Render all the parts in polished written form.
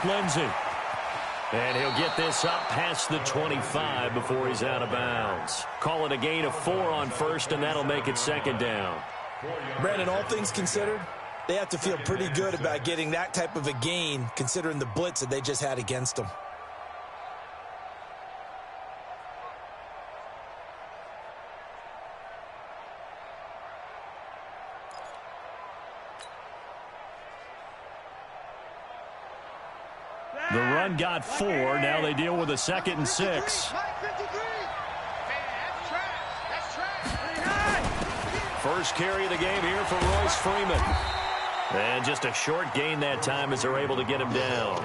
Lindsay. And he'll get this up past the 25 before he's out of bounds. Call it a gain of 4 on first, and that'll make it second down. Brandon, all things considered, they have to feel pretty good about getting that type of a gain considering the blitz that they just had against them. The run got 4. Now they deal with a 2nd and 6. First carry of the game here for Royce Freeman. And just a short gain that time as they're able to get him down.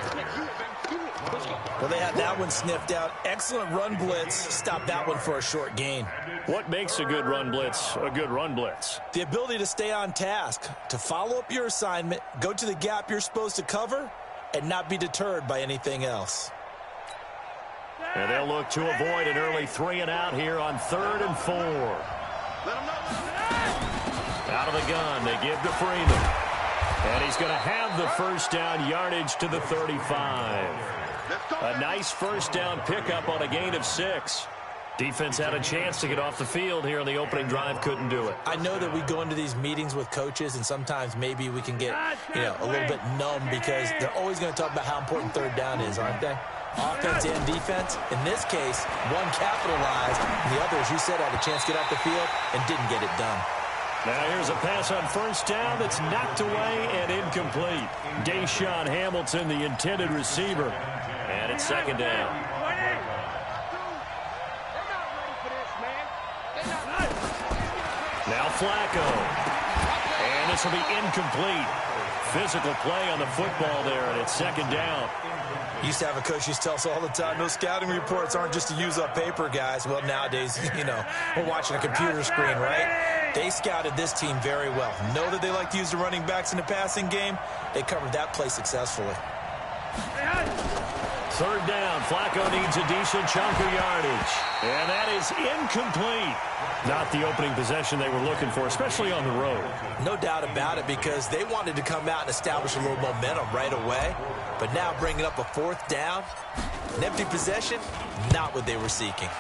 Well, they had that one sniffed out. Excellent run blitz. Stop that one for a short gain. What makes a good run blitz a good run blitz? The ability to stay on task, to follow up your assignment, go to the gap you're supposed to cover, and not be deterred by anything else. And they'll look to avoid an early 3 and out here on 3rd and 4. Out of the gun, they give to Freeman. And he's going to have the first down, yardage to the 35. A nice first down pickup on a gain of 6. Defense had a chance to get off the field here on the opening drive, couldn't do it. I know that we go into these meetings with coaches, and sometimes maybe we can get, a little bit numb because they're always going to talk about how important third down is, aren't they? Offense and defense. In this case, one capitalized, and the other, as you said, had a chance to get off the field and didn't get it done. Now here's a pass on first down that's knocked away and incomplete. Deshaun Hamilton, the intended receiver. And it's second down. Now Flacco. And this will be incomplete. Physical play on the football there, and it's second down. Used to have a coach used to tell us all the time, those scouting reports aren't just to use up paper, guys. Well, nowadays, we're watching a computer screen, right? They scouted this team very well. Know that they like to use the running backs in the passing game. They covered that play successfully. Third down. Flacco needs a decent chunk of yardage. And that is incomplete. Not the opening possession they were looking for, especially on the road. No doubt about it, because they wanted to come out and establish a little momentum right away. But now bringing up a 4th down, an empty possession, not what they were seeking.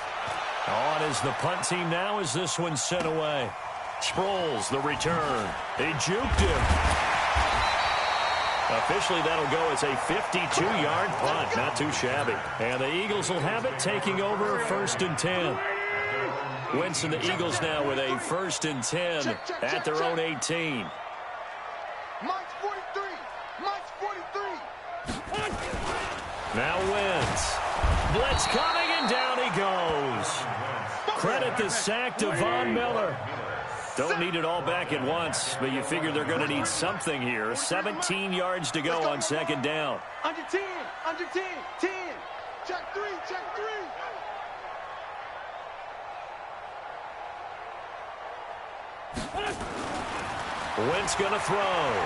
On is the punt team now as this one's sent away. Sproles, the return. He juked him. Officially, that'll go as a 52-yard punt. Not too shabby. And the Eagles will have it, taking over 1st and 10. Wentz and the Eagles now with a 1st and 10 at their own 18. Mike's 43. Mike's 43. Now Wentz. Blitz coming, and down he goes. Credit the sack to Von Miller. Don't need it all back at once, but you figure they're going to need something here. 17 yards to go on second down. Under 10, under 10, 10. Check 3, check 3. Wentz going to throw.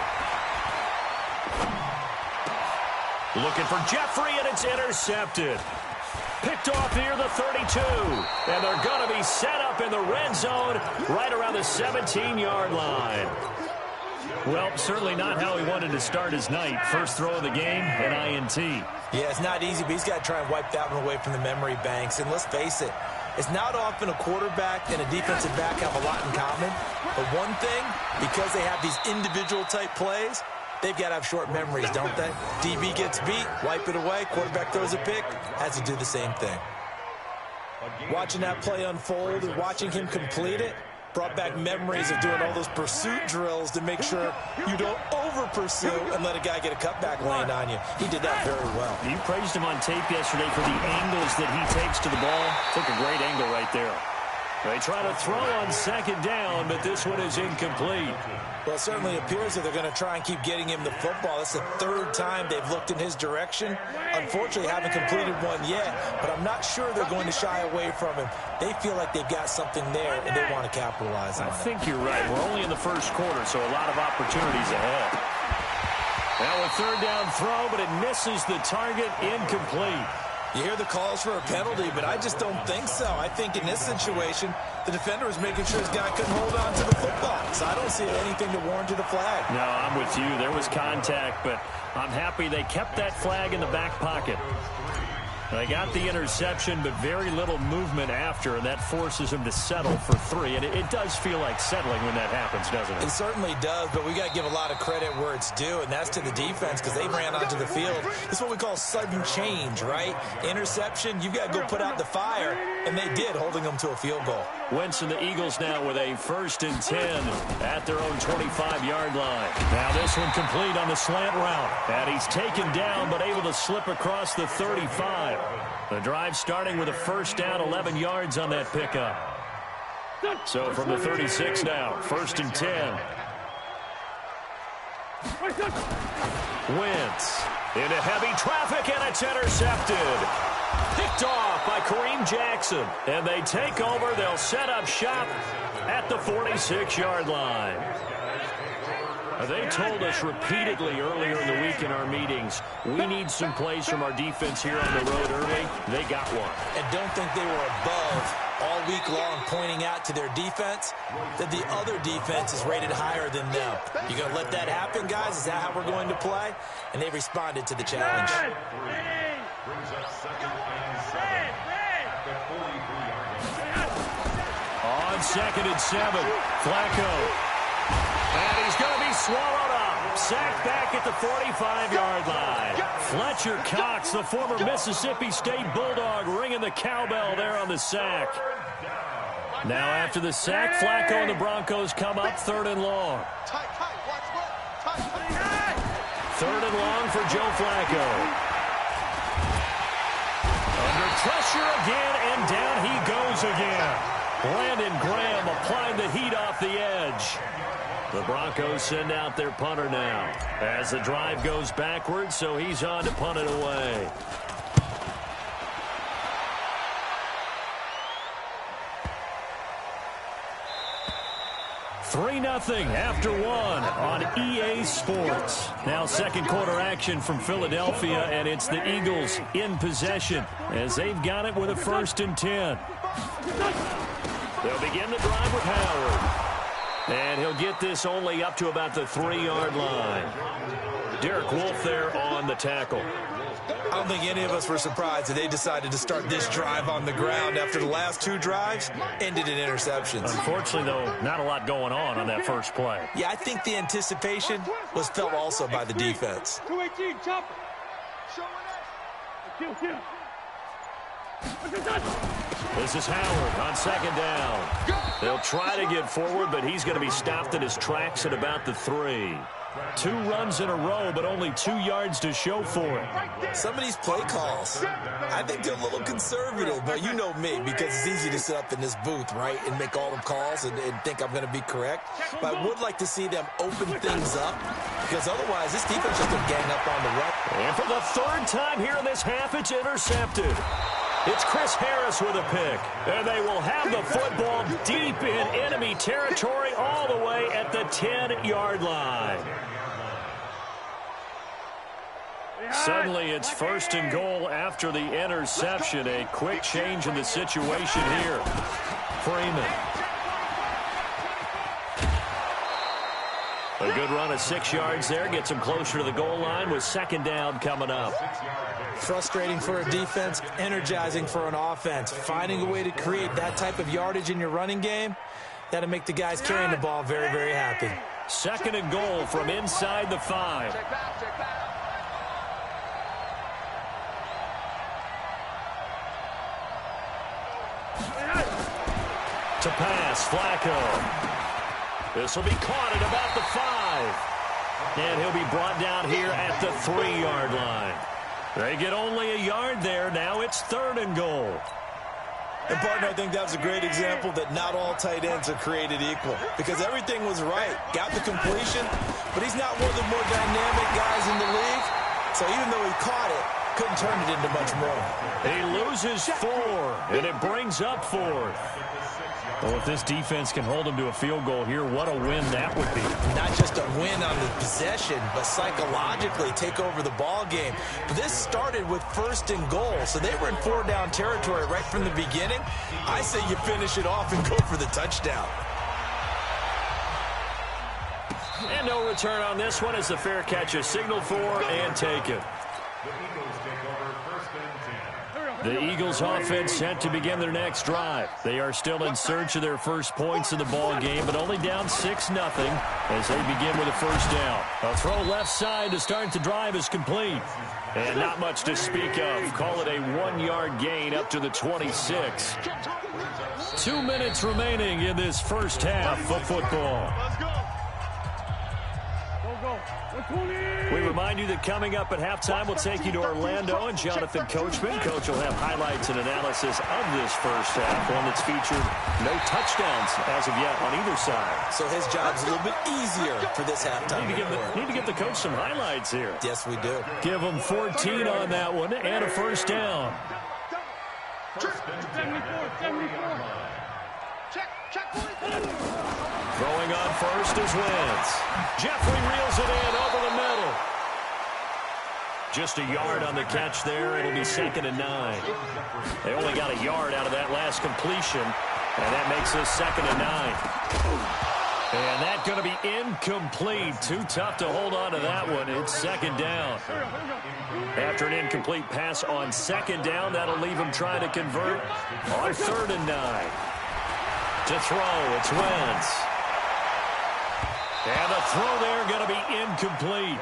Looking for Jeffrey, and it's intercepted. Picked off near the 32. And they're going to be set up in the red zone right around the 17-yard line. Well, certainly not how he wanted to start his night. First throw of the game, an INT. Yeah, it's not easy, but he's got to try and wipe that one away from the memory banks. And let's face it, it's not often a quarterback and a defensive back have a lot in common. But one thing, because they have these individual type plays, they've got to have short memories, don't they? DB gets beat, wipe it away, quarterback throws a pick, has to do the same thing. Watching that play unfold and watching him complete it brought back memories of doing all those pursuit drills to make sure you don't over-pursue and let a guy get a cutback lane on you. He did that very well. You praised him on tape yesterday for the angles that he takes to the ball. Took a great angle right there. They try to throw on second down, but this one is incomplete. Well, it certainly appears that they're going to try and keep getting him the football. It's the 3rd time they've looked in his direction. Unfortunately, haven't completed one yet, but I'm not sure they're going to shy away from him. They feel like they've got something there, and they want to capitalize on it. I think you're right. We're only in the first quarter, so a lot of opportunities ahead. Now a 3rd down throw, but it misses the target, incomplete. You hear the calls for a penalty, but I just don't think so. I think in this situation, the defender was making sure his guy couldn't hold on to the football. So I don't see anything to warrant a flag. No, I'm with you. There was contact, but I'm happy they kept that flag in the back pocket. They got the interception, but very little movement after, and that forces him to settle for 3. And it does feel like settling when that happens, doesn't it? It certainly does, but we got to give a lot of credit where it's due, and that's to the defense because they ran onto the field. This is what we call sudden change, right? Interception, you've got to go put out the fire, and they did, holding them to a field goal. Wentz and the Eagles now with a 1st and 10 at their own 25-yard line. Now this one complete on the slant route. And he's taken down but able to slip across the 35. The drive starting with a 1st down, 11 yards on that pickup. So from the 36 now, 1st and 10. Wentz into heavy traffic, and it's intercepted. Picked off by Kareem Jackson. And they take over. They'll set up shop at the 46-yard line. They told us repeatedly earlier in the week in our meetings, we need some plays from our defense here on the road early. They got one. And don't think they were above all week long pointing out to their defense that the other defense is rated higher than them. You going to let that happen, guys? Is that how we're going to play? And they responded to the challenge. On 2nd and 7, Flacco. And he's going to be swallowed up. Sacked back at the 45-yard line. Fletcher Cox, the former Mississippi State Bulldog, ringing the cowbell there on the sack. Now after the sack, Flacco and the Broncos come up 3rd and long. 3rd and long for Joe Flacco. Under pressure again, and down he goes again. Brandon Graham applying the heat off the edge. The Broncos send out their punter now as the drive goes backwards, so he's on to punt it away. Three 3-0 after 1 on EA Sports. Now 2nd quarter action from Philadelphia, and it's the Eagles in possession as they've got it with a 1st and 10. They'll begin the drive with Howard. And he'll get this only up to about the 3-yard line. Derek Wolfe there on the tackle. I don't think any of us were surprised that they decided to start this drive on the ground after the last 2 drives ended in interceptions. Unfortunately, though, not a lot going on that first play. Yeah, I think the anticipation was felt also by the defense. 218, chopper. Kill. This is Howard on 2nd down. They'll try to get forward, but he's going to be stopped in his tracks at about the 3. 2 runs in a row, but only 2 yards to show for it. Some of these play calls, I think they're a little conservative, but you know me, because it's easy to sit up in this booth, right, and make all the calls and think I'm going to be correct. But I would like to see them open things up, because otherwise this defense just going to gang up on the run. And for the 3rd time here in this half, it's intercepted. It's Chris Harris with a pick. And they will have the football deep in enemy territory all the way at the 10-yard line. Suddenly it's 1st and goal after the interception. A quick change in the situation here. Freeman. A good run of 6 yards there. Gets him closer to the goal line with 2nd down coming up. Frustrating for a defense, energizing for an offense. Finding a way to create that type of yardage in your running game, that'll make the guys carrying the ball very, very happy. 2nd and goal from inside the 5. To pass, Flacco. This will be caught at about the 5. And he'll be brought down here at the 3-yard line. They get only a yard there. Now it's 3rd and goal. And, partner, I think that was a great example that not all tight ends are created equal, because everything was right. Got the completion, but he's not one of the more dynamic guys in the league. So even though he caught it, couldn't turn it into much more. He loses 4, and it brings up 4th. Well, if this defense can hold them to a field goal here, what a win that would be. Not just a win on the possession, but psychologically take over the ball game. But this started with 1st and goal, so they were in 4-down territory right from the beginning. I say you finish it off and go for the touchdown. And no return on this one as the fair catch is signaled for and taken. The Eagles offense set to begin their next drive. They are still in search of their first points in the ball game, but only down 6-0 as they begin with a 1st down. A throw left side to start the drive is complete. And not much to speak of. Call it a 1-yard gain up to the 26. 2 minutes remaining in this first half of football. We remind you that coming up at halftime, we'll take you to Orlando and Jonathan Coachman. Coach will have highlights and analysis of this first half, one that's featured no touchdowns as of yet on either side. So his job's a little bit easier for this halftime. Need to give the coach some highlights here. Yes, we do. Give him 14 on that one and a 1st down. 74. Check. Throwing on first is Wentz. Jeffrey reels it in over the middle. Just a yard on the catch there. It'll be 2nd and 9. They only got a yard out of that last completion, and that makes this 2nd and 9. And that's going to be incomplete. Too tough to hold on to that one. It's 2nd down. After an incomplete pass on 2nd down, that'll leave him trying to convert on 3rd and 9. To throw, it's Wentz. And the throw there going to be incomplete.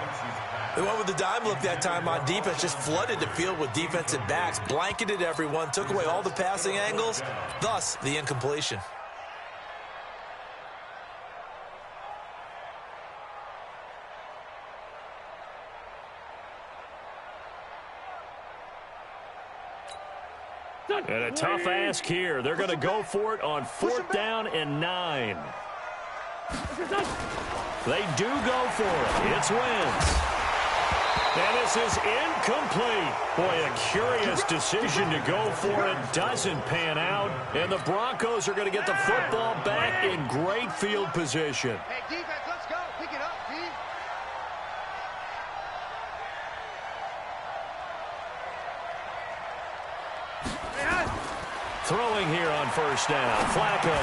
They went with the dime look that time on defense, just flooded the field with defensive backs, blanketed everyone, took away all the passing angles, thus the incompletion. And a tough ask here. They're going to go for it on 4th down and 9. They do go for it. It's Wentz. And this is incomplete. Boy, a curious decision to go for it. Doesn't pan out. And the Broncos are going to get the football back in great field position. Hey, defense, let's go. Pick it up, D. Throwing here on 1st down. Flacco.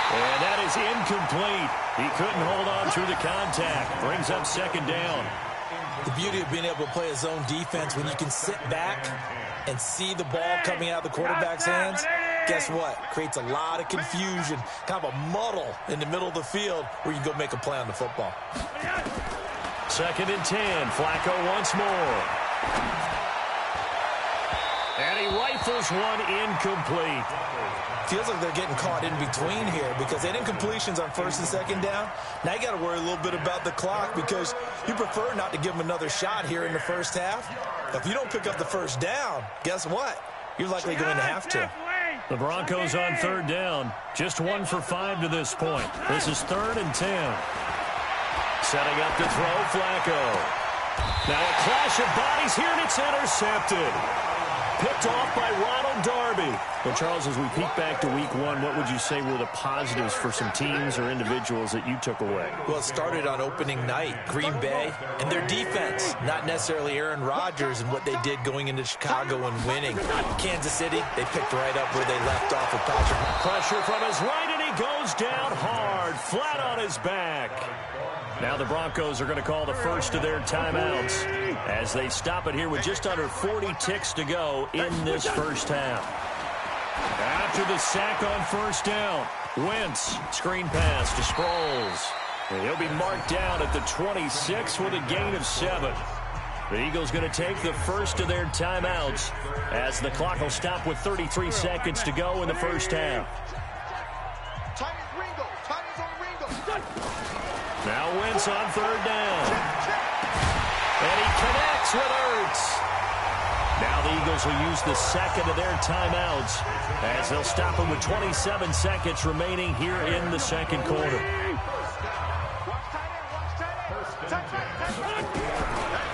And that is incomplete. He couldn't hold on through the contact. Brings up 2nd down. The beauty of being able to play a zone defense when you can sit back and see the ball coming out of the quarterback's hands, guess what? Creates a lot of confusion, kind of a muddle in the middle of the field where you can go make a play on the football. 2nd and 10. Flacco once more. And he rifles one incomplete. Feels like they're getting caught in between here because they had incompletions on 1st and 2nd down. Now you got to worry a little bit about the clock because you prefer not to give them another shot here in the first half. If you don't pick up the 1st down, guess what? You're likely going to have to. The Broncos on 3rd down. Just 1 for 5 to this point. This is 3rd and 10. Setting up to throw, Flacco. Now a clash of bodies here, and it's intercepted. Picked off by Ronald Darby. Well, Charles, as we peek back to week 1, what would you say were the positives for some teams or individuals that you took away? Well, it started on opening night, Green Bay, and their defense, not necessarily Aaron Rodgers and what they did going into Chicago and winning. Kansas City, they picked right up where they left off with Patrick. Pressure from his right, and he goes down hard, flat on his back. Now the Broncos are going to call the first of their timeouts as they stop it here with just under 40 ticks to go in this first half. After the sack on 1st down, Wentz, screen pass to Sproles. And he'll be marked down at the 26 with a gain of 7. The Eagles going to take the first of their timeouts as the clock will stop with 33 seconds to go in the first half. Now Wentz on 3rd down. And he connects with Ertz. Now the Eagles will use the second of their timeouts as they'll stop him with 27 seconds remaining here in the second quarter.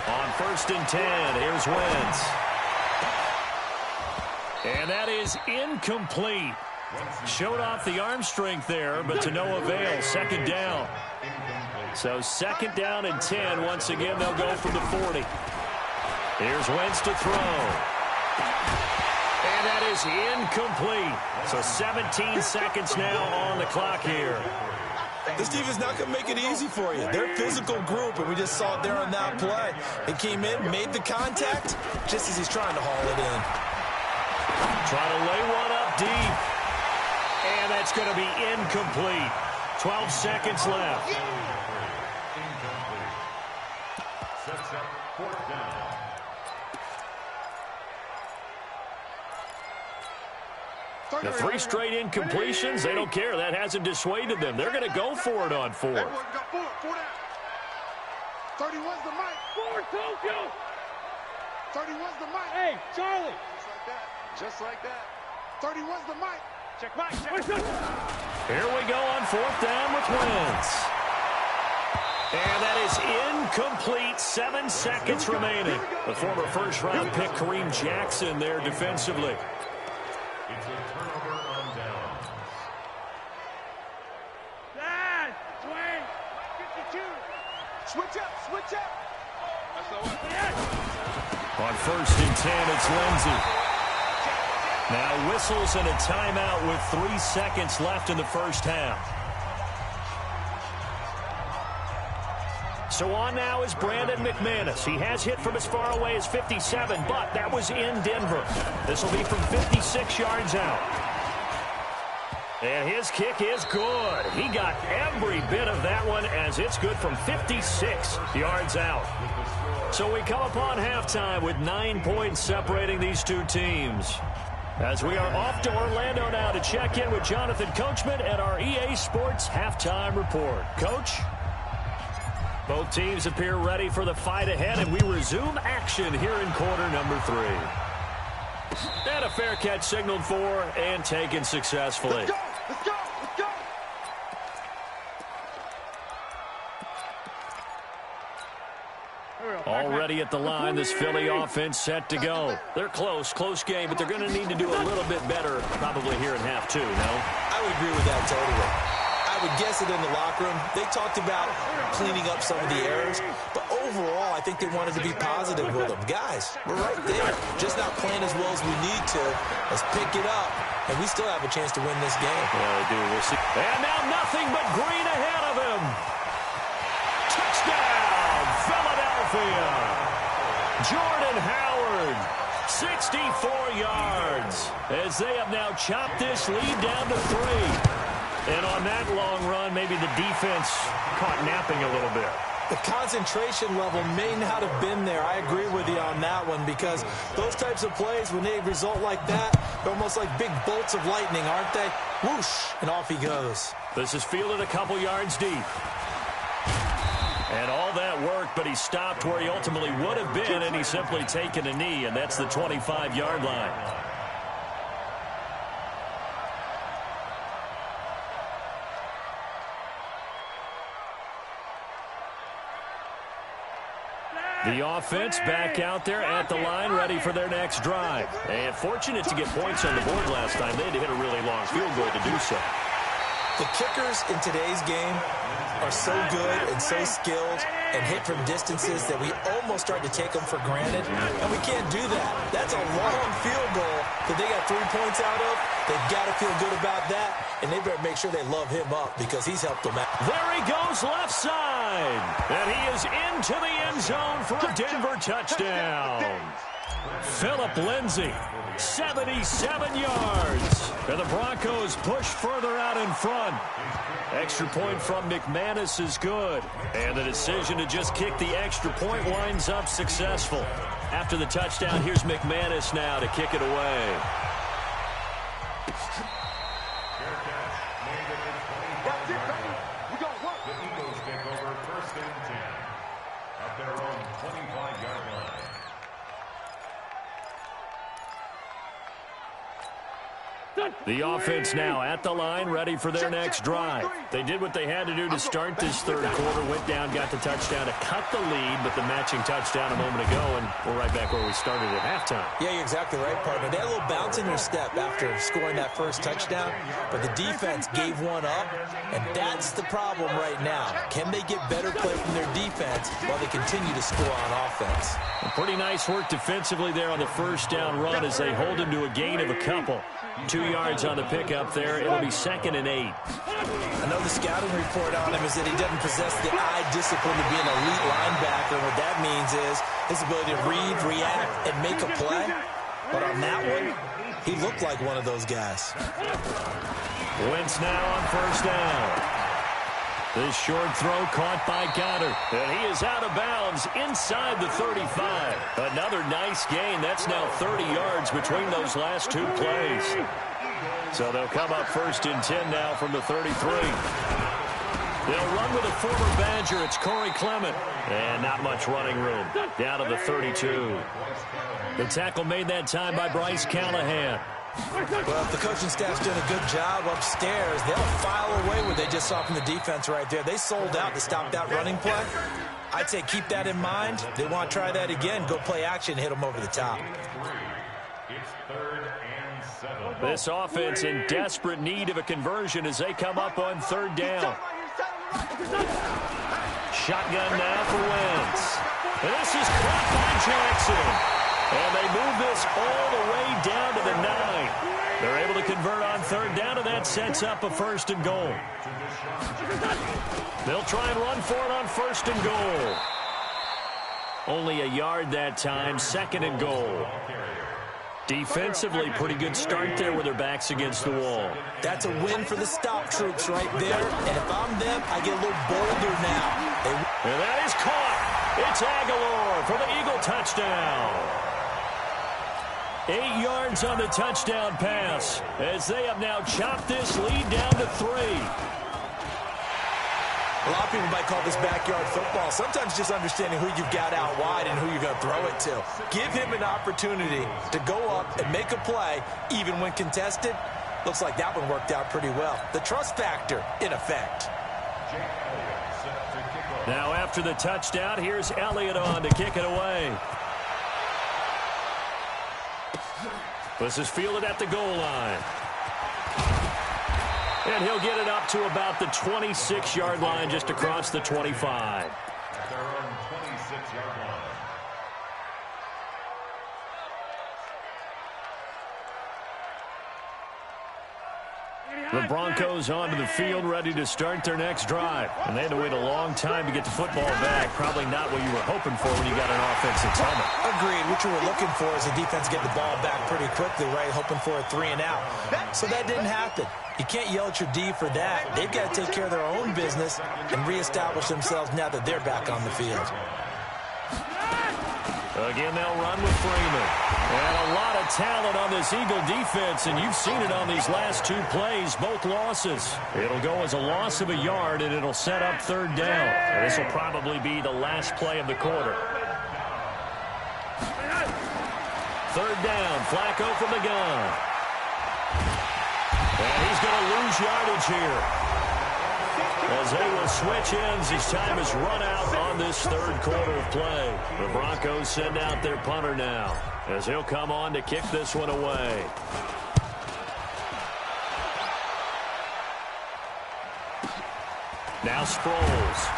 On 1st first and 10. Here's Wentz. And that is incomplete. Showed off the arm strength there, but to no avail. Second down. So second down and 10. Once again, they'll go from the 40. Here's Wentz to throw. And that is incomplete. So 17 seconds now on the clock here. This defense not going to make it easy for you. They're a physical group, and we just saw it there on that play. He came in, made the contact, just as he's trying to haul it in. Trying to lay one up deep. And that's going to be incomplete. 12 seconds left. The 3 straight incompletions, they don't care. That hasn't dissuaded them. They're going to go for it on 4. 31's the mic. 4, Tokyo. 31's the mic. Hey, Charlie. Just like that. 31's the mic. Check mic. Here we go on 4th down with Wentz. And that is incomplete. 7 seconds remaining. The former first-round pick Kareem Jackson there defensively. It's a turnover on downs. Swing. 52. Switch up. On 1st and 10, it's Lindsey. Now whistles and a timeout with 3 seconds left in the first half. So on now is Brandon McManus. He has hit from as far away as 57, but that was in Denver. This will be from 56 yards out. And his kick is good. He got every bit of that one as it's good from 56 yards out. So we come upon halftime with 9 points separating these two teams. As we are off to Orlando now to check in with Jonathan Coachman at our EA Sports Halftime Report. Coach? Both teams appear ready for the fight ahead, and we resume action here in quarter number 3. And a fair catch signaled for and taken successfully. Let's go. Already at the line, this Philly offense set to go. They're close game, but they're going to need to do a little bit better probably here in half 2, no? I would agree with that totally. I would guess it in the locker room. They talked about cleaning up some of the errors, but overall, I think they wanted to be positive with them. Guys, we're right there. Just not playing as well as we need to. Let's pick it up, and we still have a chance to win this game. Yeah, we do. We'll see. And now nothing but green ahead of him. Touchdown, Philadelphia. Jordan Howard, 64 yards, as they have now chopped this lead down to 3. And on that long run, maybe the defense caught napping a little bit. The concentration level may not have been there. I agree with you on that one, because those types of plays, when they result like that, they're almost like big bolts of lightning, aren't they? Whoosh, and off he goes. This is fielded a couple yards deep. And all that work, but he stopped where he ultimately would have been, and he's simply taken a knee, and that's the 25-yard line. The offense back out there at the line, ready for their next drive. And fortunate to get points on the board last time. They had to hit a really long field goal to do so. The kickers in today's game are so good and so skilled and hit from distances that we almost start to take them for granted, and we can't do that. That's a long field goal that they got 3 points out of. They've got to feel good about that, and they better make sure they love him up because he's helped them out. There he goes left side, and he is into the end zone for a Denver touchdown. Phillip Lindsay, 77 yards, and the Broncos push further out in front. Extra point from McManus is good, and the decision to just kick the extra point winds up successful. After the touchdown, here's McManus now to kick it away. The Eagles take over 1st and 10 at their own 25-yard line. The offense now at the line, ready for their next drive. They did what they had to do to start this third quarter, went down, got the touchdown to cut the lead, but the matching touchdown a moment ago, and we're right back where we started at halftime. Yeah, you're exactly right, partner. They had a little bounce in their step after scoring that first touchdown, but the defense gave one up, and that's the problem right now. Can they get better play from their defense while they continue to score on offense? Pretty nice work defensively there on the first down run as they hold him to a gain of a couple. 2 yards on the pickup there. It'll be 2nd and 8. I know the scouting report on him is that he doesn't possess the eye discipline to be an elite linebacker. And what that means is his ability to read, react, and make a play. But on that one, he looked like one of those guys. Wentz now on first down. This short throw caught by Goddard. And he is out of bounds inside the 35. Another nice gain. That's now 30 yards between those last 2 plays. So they'll come up 1st and 10 now from the 33. They'll run with a former Badger. It's Corey Clement. And not much running room. Down to the 32. The tackle made that time by Bryce Callahan. Well, if the coaching staff's doing a good job upstairs, they'll file away what they just saw from the defense right there. They sold out to stop that running play. I'd say keep that in mind. They want to try that again. Go play action, hit them over the top. It's 3rd and 7. This offense in desperate need of a conversion as they come up on 3rd down. Shotgun now for Wentz. And this is caught by Jackson. And they move this all the way down to the 9. They're able to convert on 3rd down, and that sets up a 1st and goal. They'll try and run for it on 1st and goal. Only a yard that time, 2nd and goal. Defensively, pretty good start there with their backs against the wall. That's a win for the stop troops right there. And if I'm them, I get a little bolder now. And that is caught. It's Aguilar for the Eagle touchdown. 8 yards on the touchdown pass as they have now chopped this lead down to 3. A lot of people might call this backyard football. Sometimes just understanding who you've got out wide and who you're going to throw it to. Give him an opportunity to go up and make a play, even when contested. Looks like that one worked out pretty well. The trust factor in effect. Now after the touchdown, here's Elliott on to kick it away. This is fielded at the goal line. And he'll get it up to about the 26-yard line, just across the 25. At their own 26-yard line. The Broncos onto the field, ready to start their next drive. And they had to wait a long time to get the football back. Probably not what you were hoping for when you got an offensive tunnel. Agreed. What you were looking for is the defense get the ball back pretty quickly, right? Hoping for a 3 and out. So that didn't happen. You can't yell at your D for that. They've got to take care of their own business and reestablish themselves now that they're back on the field. Again, they'll run with Freeman. And a lot of talent on this Eagle defense, and you've seen it on these last 2 plays, both losses. It'll go as a loss of a yard, and it'll set up 3rd down. And this will probably be the last play of the quarter. 3rd down, Flacco from the gun. And he's going to lose yardage here, as they will switch ends as time is run out on this 3rd quarter of play. The Broncos send out their punter now, as he'll come on to kick this one away. Now Sproles.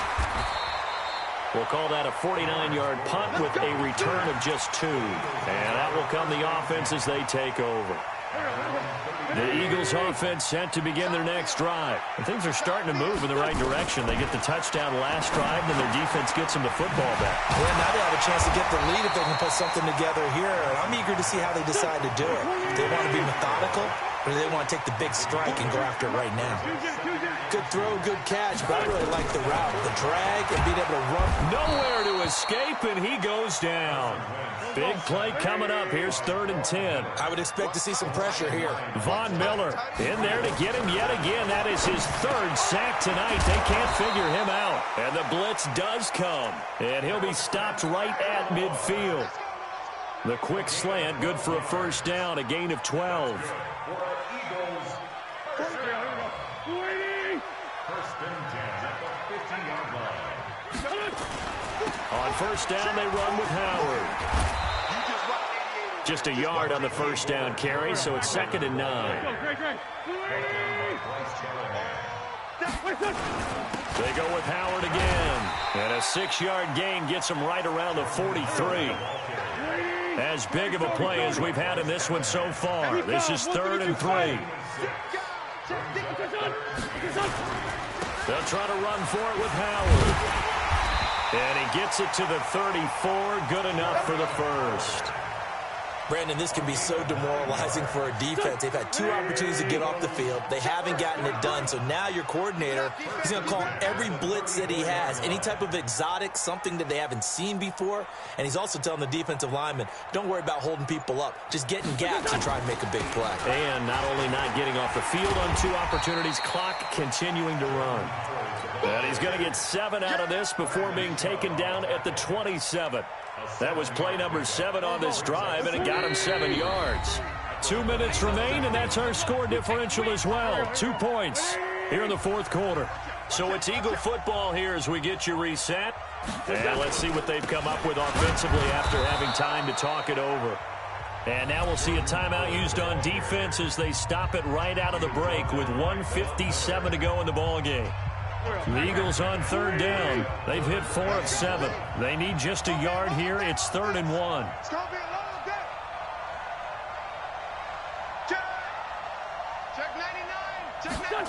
We'll call that a 49-yard punt with a return of just 2. And that will come the offense as they take over. The Eagles offense set to begin their next drive. And things are starting to move in the right direction. They get the touchdown last drive, then their defense gets them the football back. Well, now they have a chance to get the lead if they can put something together here. I'm eager to see how they decide to do it. Do they want to be methodical, or do they want to take the big strike and go after it right now? Good throw, good catch, but I really like the route, the drag, and being able to run. Nowhere to escape, and he goes down. Big play coming up. Here's 3rd and 10. I would expect to see some pressure here. Von Miller in there to get him yet again. That is his 3rd sack tonight. They can't figure him out. And the blitz does come. And he'll be stopped right at midfield. The quick slant, good for a first down, a gain of 12. For Eagles, first and 10 at the 50-yard line. On first down, they run with Howard. Just a yard on the first down carry, so it's 2nd and 9. They go with Howard again. And a 6-yard gain gets him right around the 43. As big of a play as we've had in this one so far. This is 3rd and 3. They'll try to run for it with Howard. And he gets it to the 34. Good enough for the first. Brandon, this can be so demoralizing for a defense. They've had 2 opportunities to get off the field. They haven't gotten it done. So now your coordinator, he's going to call every blitz that he has, any type of exotic, something that they haven't seen before. And he's also telling the defensive lineman, don't worry about holding people up. Just get in gaps and try and make a big play. And not only not getting off the field on 2 opportunities, clock continuing to run. And he's going to get 7 out of this before being taken down at the 27. That was play number 7 on this drive, and it got him 7 yards. 2 minutes remain, and that's our score differential as well. 2 points here in the 4th quarter. So it's Eagle football here as we get you reset. And let's see what they've come up with offensively after having time to talk it over. And now we'll see a timeout used on defense as they stop it right out of the break with 1:57 to go in the ballgame. The Eagles on 3rd down. They've hit 4 of 7. They need just a yard here. It's 3rd and 1. It's going to be a long day. Check 99. Check 99.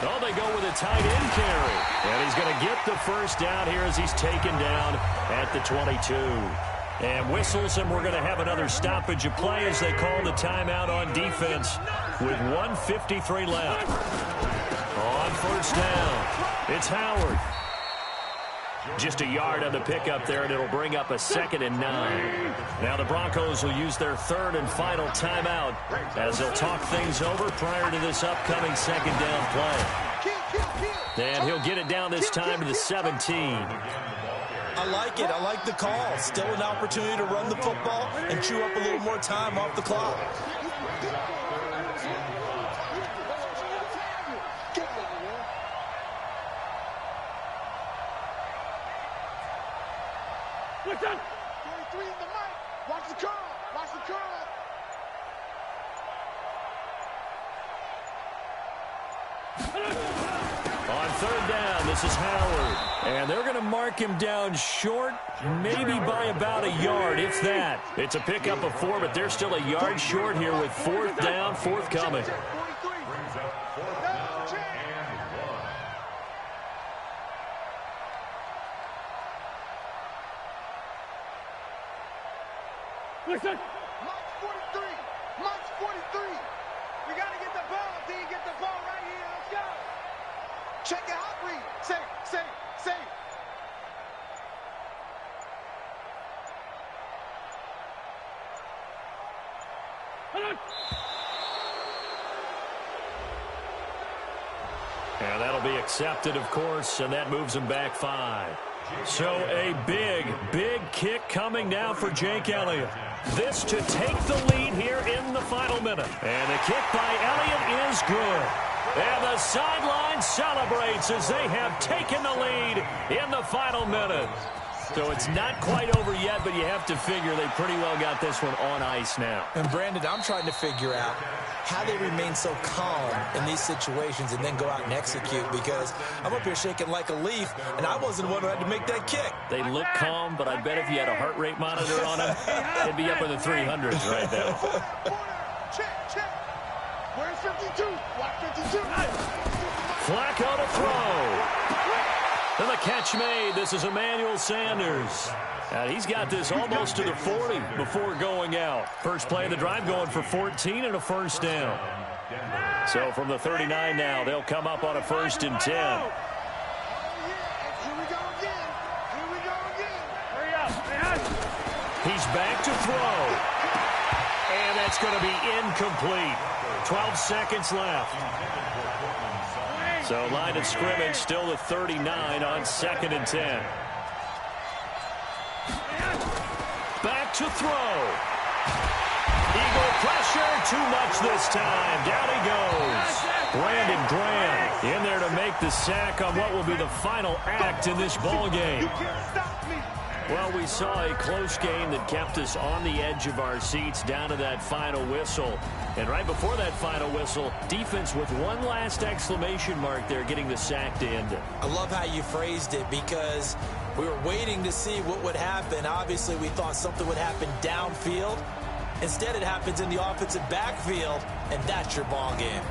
Oh, they go with a tight end carry. And he's going to get the first down here as he's taken down at the 22. And whistles, and we're going to have another stoppage of play as they call the timeout on defense with 1:53 left. On first down, it's Howard. Just a yard on the pickup there, and it'll bring up a 2nd and 9. Now the Broncos will use their 3rd and final timeout as they'll talk things over prior to this upcoming 2nd down play. And he'll get it down this time to the 17. I like it. I like the call. Still an opportunity to run the football and chew up a little more time off the clock. What's up? 43 in the mic. Watch the curl. Watch the curl. On 3rd down, this is Howard. And they're going to mark him down short, maybe by about a yard, if that. It's a pickup of 4, but they're still a yard short here with 4th down, forthcoming. Brings up 4th down and 1. Listen. March 43. March 43. We got to get the ball. D, get the ball right here. Let's go. Check it out, read. Say. And that'll be accepted, of course, and that moves him back 5. So a big kick coming now for Jake Elliott. This to take the lead here in the final minute. And the kick by Elliott is good. And the sideline celebrates as they have taken the lead in the final minute. So it's not quite over yet, but you have to figure they pretty well got this one on ice now. And Brandon, I'm trying to figure out how they remain so calm in these situations and then go out and execute, because I'm up here shaking like a leaf, and I wasn't the one who had to make that kick. They look calm, but I bet if you had a heart rate monitor on them, it'd be up in the 300s right now. Check. Where's 52? Watch 52. Flacco to throw. And the catch made. This is Emmanuel Sanders. And he's got this almost to the 40 before going out. First play of the drive going for 14 and a first down. So from the 39 now, they'll come up on a 1st and 10. Here we go again. Hurry up. He's back to throw. And that's going to be incomplete. 12 seconds left. So line of scrimmage still the 39 on 2nd and 10. Back to throw. Eagle pressure, too much this time. Down he goes. Brandon Graham in there to make the sack on what will be the final act in this ball game. You can't stop me. Well, we saw a close game that kept us on the edge of our seats down to that final whistle. And right before that final whistle, defense with one last exclamation mark there, getting the sack to end it. I love how you phrased it, because we were waiting to see what would happen. Obviously, we thought something would happen downfield. Instead, it happens in the offensive backfield, and that's your ball game.